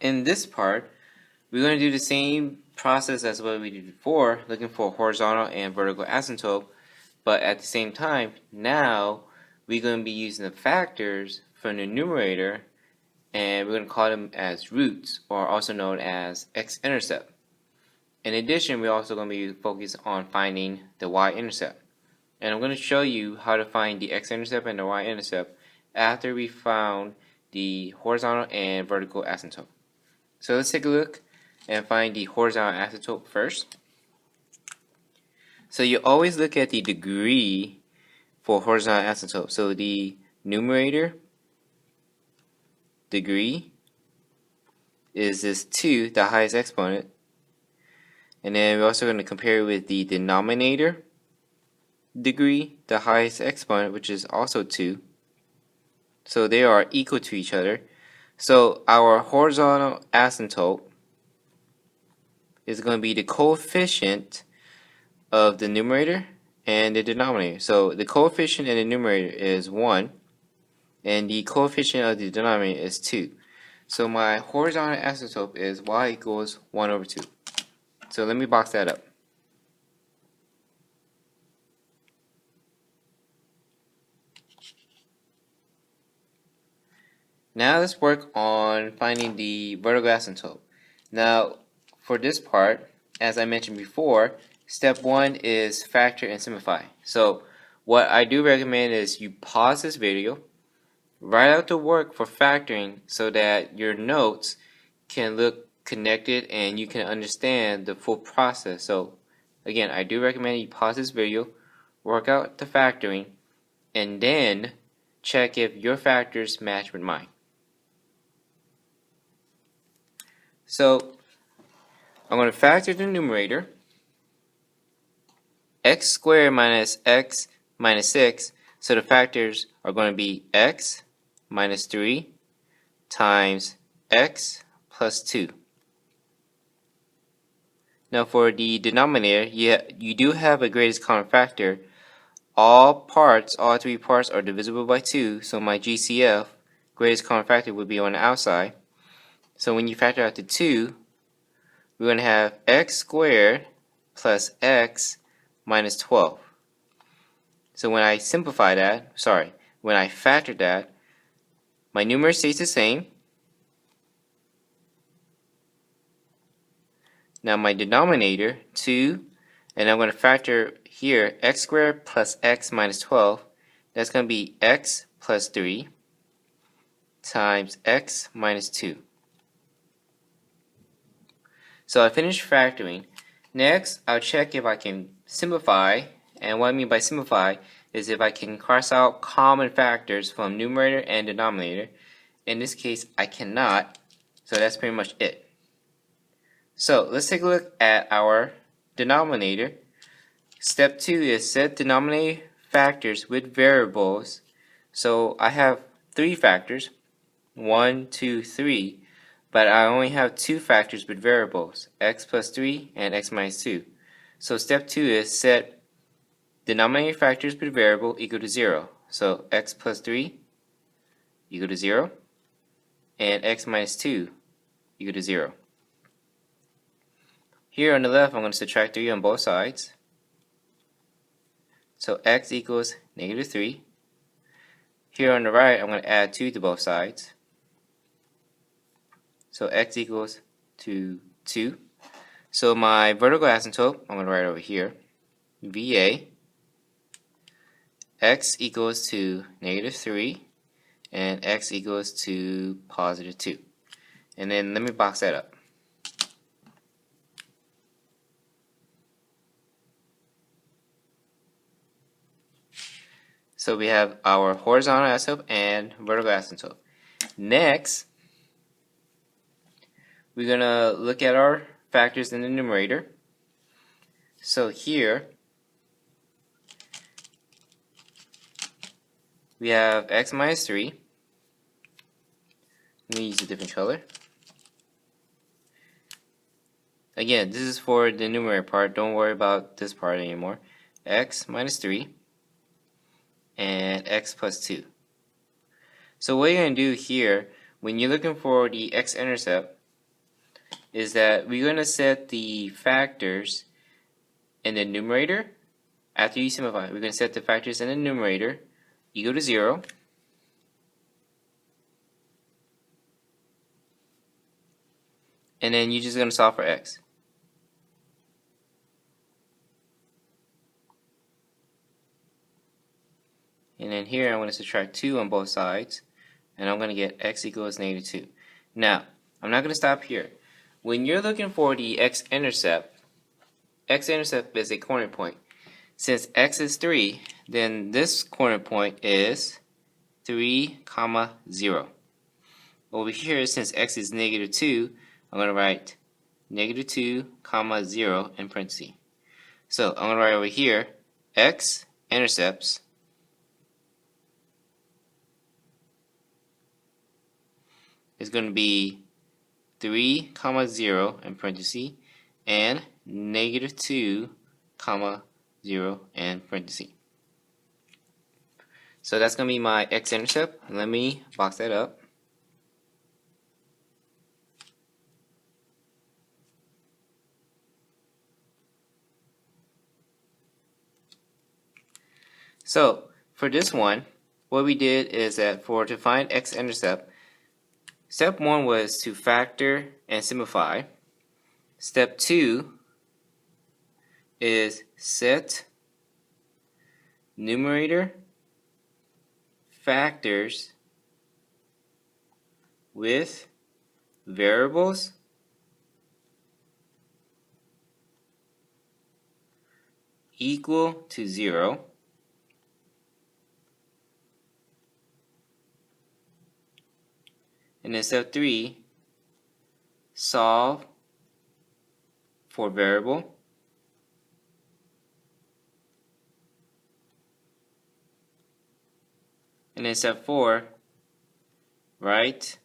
In this part, we're going to do the same process as what we did before, looking for horizontal and vertical asymptote, but at the same time, now we're going to be using the factors from the numerator, and we're going to call them as roots, or also known as X-Intercept. In addition, we're also going to be focused on finding the Y-Intercept. And I'm going to show you how to find the X-Intercept and the Y-Intercept after we found the horizontal and vertical asymptote. So let's take a look and find the horizontal asymptote first. So you always look at the degree for horizontal asymptote. So the numerator degree is this 2, the highest exponent. And then we're also going to compare it with the denominator degree, the highest exponent, which is also 2. So they are equal to each other. So our horizontal asymptote is going to be the coefficient of the numerator and the denominator. So the coefficient in the numerator is 1, and the coefficient of the denominator is 2. So my horizontal asymptote is y equals 1 over 2. So let me box that up. Now let's work on finding the vertical asymptote. Now for this part, as I mentioned before, step 1 is factor and simplify. So what I do recommend is you pause this video, write out the work for factoring so that your notes can look connected and you can understand the full process. So again, I do recommend you pause this video, work out the factoring, and then check if your factors match with mine. So I'm going to factor the numerator, x squared minus x minus 6, so the factors are going to be x minus 3 times x plus 2. Now for the denominator, you do have a greatest common factor. All 3 parts are divisible by 2, so my GCF, greatest common factor, would be on the outside. So when you factor out the 2, we're going to have x squared plus x minus 12. So when I simplify that, when I factor that, my numerator stays the same. Now my denominator, 2, and I'm going to factor here x squared plus x minus 12. That's going to be x plus 3 times x minus 2. So I finished factoring. Next, I'll check if I can simplify, and what I mean by simplify is if I can cross out common factors from numerator and denominator. In this case, I cannot, so that's pretty much it. So let's take a look at our denominator. Step 2 is set denominator factors with variables. So I have 3 factors, 1, 2, 3. But I only have 2 factors with variables, x plus 3 and x minus 2. So step 2 is set denominator factors with variable equal to 0. So x plus 3 equal to 0, and x minus 2 equal to 0. Here on the left, I'm going to subtract 3 on both sides. So x equals negative 3. Here on the right, I'm going to add 2 to both sides. So x equals to 2. So my vertical asymptote, I'm going to write over here, VA, x equals to negative 3, and x equals to positive 2. And then let me box that up. So we have our horizontal asymptote and vertical asymptote. Next, we're going to look at our factors in the numerator. So here, we have x minus 3. Let me use a different color. Again, this is for the numerator part. Don't worry about this part anymore. X minus 3 and x plus 2. So what you're going to do here, when you're looking for the X-Intercept, is that we're going to set the factors in the numerator. After you simplify, we're going to set the factors in the numerator equal to 0. And then you're just going to solve for x. And then here I'm going to subtract 2 on both sides. And I'm going to get x equals -2. Now, I'm not going to stop here. When you're looking for the x-intercept, x-intercept is a corner point. Since x is 3, then this corner point is 3, 0. Over here, since x is -2, I'm going to write -2, 0 in parentheses. So I'm going to write over here, x-intercepts is going to be 3, 0 in parentheses and -2, 0 in parentheses. So that's going to be my x-intercept. Let me box that up. So for this one, what we did is that to find x-intercept, step 1 was to factor and simplify. Step 2 is set numerator factors with variables equal to 0. And then step 3, solve for variable and then step 4, write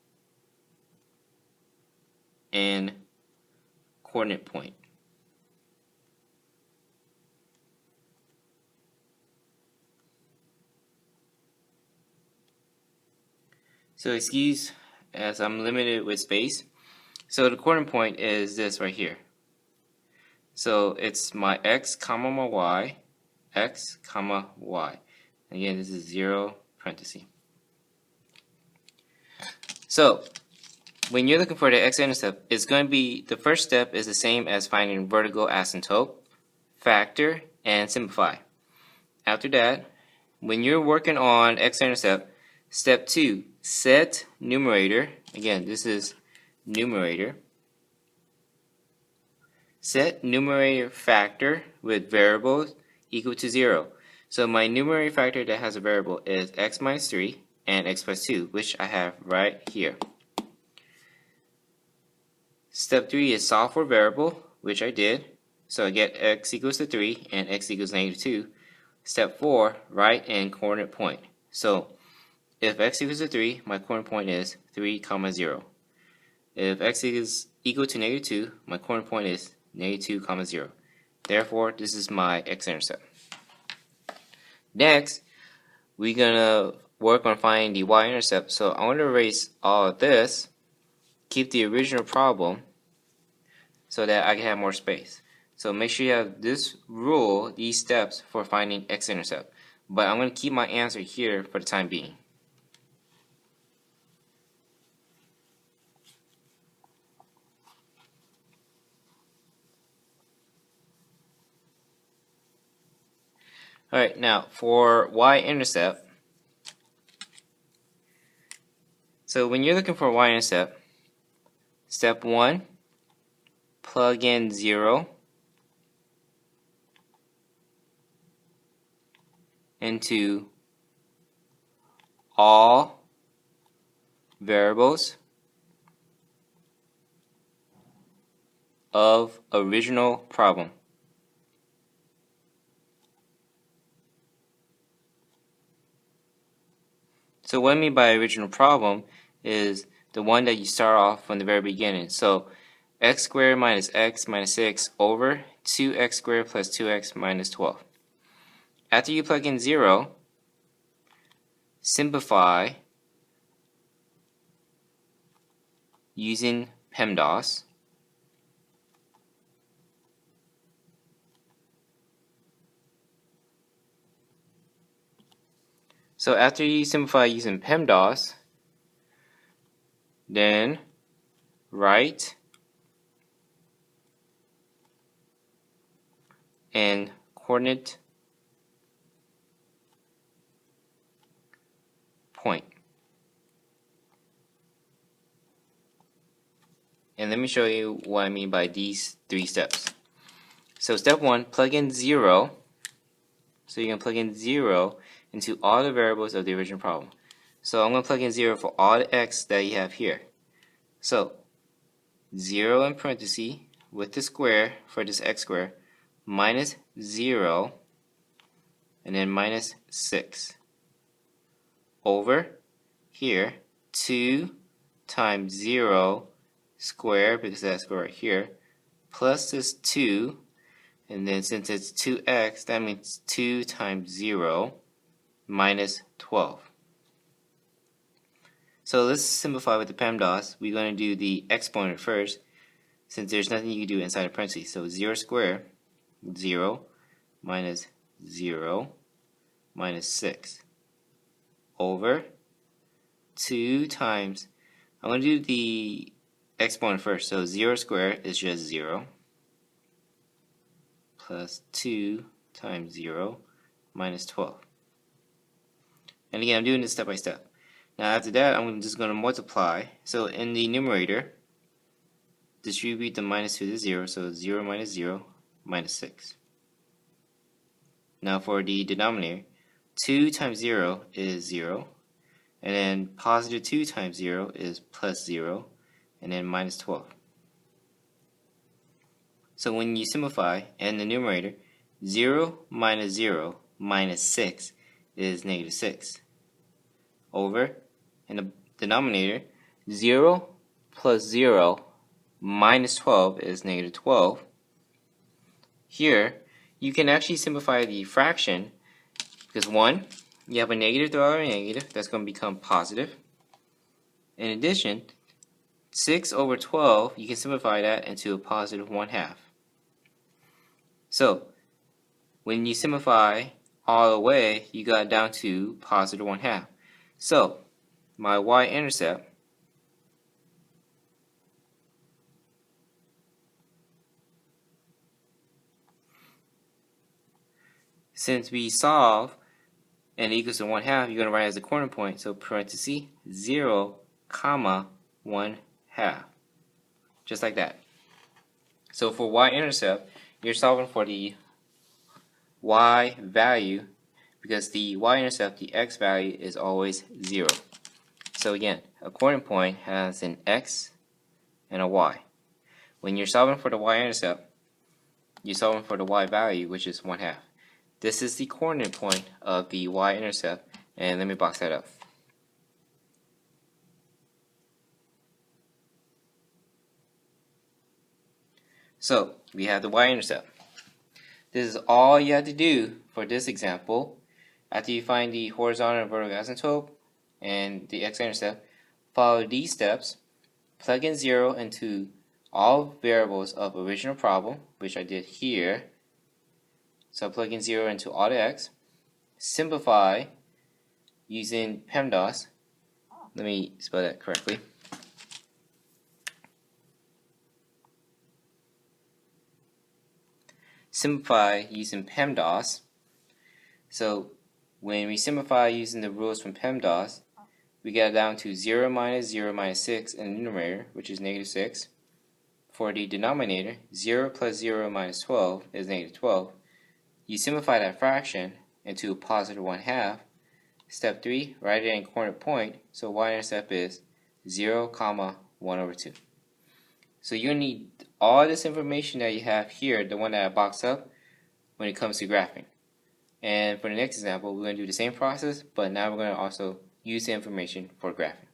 and coordinate point. So excuse as I'm limited with space. So the coordinate point is this right here. So it's my x comma my y, x comma y. Again, this is 0 parenthesis. So when you're looking for the x-intercept, it's going to be, the first step is the same as finding vertical asymptote, factor, and simplify. After that, when you're working on x-intercept, step 2, set numerator. Again, this is numerator. Set numerator factor with variables equal to 0. So my numerator factor that has a variable is x minus 3 and x plus 2, which I have right here. Step 3 is solve for variable, which I did. So I get x equals to 3 and x equals -2. Step 4, write and coordinate point. So if x equals to 3, my coordinate point is 3, 0. If x is equal to -2, my coordinate point is -2, 0. Therefore, this is my x-intercept. Next, we're going to work on finding the y-intercept. So I want to erase all of this, keep the original problem so that I can have more space. So make sure you have this rule, these steps for finding x-intercept. But I'm going to keep my answer here for the time being. Alright, now for y-intercept, so when you're looking for y-intercept, step 1, plug in 0 into all variables of original problem. So what I mean by original problem is the one that you start off from the very beginning. So x squared minus x minus 6 over 2x squared plus 2x minus 12. After you plug in 0, simplify using Pemdas. So after you simplify using Pemdas, then write and coordinate point. And let me show you what I mean by these 3 steps. So step 1, plug in 0. So you're going to plug in 0 into all the variables of the original problem. So I'm going to plug in 0 for all the x that you have here. So 0 in parentheses with the square for this x squared minus 0 and then minus 6 over here 2 times 0 squared, because that's square right here, plus this 2, and then since it's 2x, that means 2 times 0 minus 12. So let's simplify with the Pemdas. We're going to do the exponent first, since there's nothing you can do inside of parentheses. So 0 squared, 0 minus 0 minus 6 over 2 times, I'm going to do the exponent first. So 0 squared is just 0 plus 2 times 0 minus 12. And again, I'm doing this step by step. Now after that, I'm just going to multiply. So in the numerator, distribute the minus to the 0. So 0 minus 0 minus 6. Now for the denominator, 2 times 0 is 0. And then positive 2 times 0 is plus 0. And then minus 12. So when you simplify in the numerator, 0 minus 0 minus 6 is negative 6. Over in the denominator, 0 plus 0 minus 12 is negative 12. Here, you can actually simplify the fraction because 1, you have a negative throughout a negative, that's going to become positive. In addition, 6 over 12, you can simplify that into a positive 1/2. So, when you simplify all the way, you got down to positive 1/2. So, my y-intercept since we solve and it equals to 1/2, you're going to write it as a corner point. So parenthesis 0, comma 1/2. Just like that. So for y-intercept, you're solving for the y value because the y-intercept, the x value, is always 0. So again, a corner point has an x and a y. When you're solving for the y-intercept, you're solving for the y value, which is 1/2. This is the coordinate point of the y-intercept, and let me box that up. So we have the y-intercept. This is all you have to do for this example. After you find the horizontal and vertical asymptote and the x-intercept, follow these steps. Plug in 0 into all variables of original problem, which I did here. So plug in 0 into all the x. Simplify using Pemdas. Let me spell that correctly. Simplify using Pemdas. So when we simplify using the rules from Pemdas, we get down to 0 minus 0 minus 6 in the numerator, which is negative 6. For the denominator, 0 plus 0 minus 12 is negative 12. You simplify that fraction into a positive 1/2. Step 3, write it in coordinate point, so y-intercept is 0, comma 1 over 2. So you need all this information that you have here, the one that I boxed up, when it comes to graphing. And for the next example, we're going to do the same process, but now we're going to also use the information for graphing.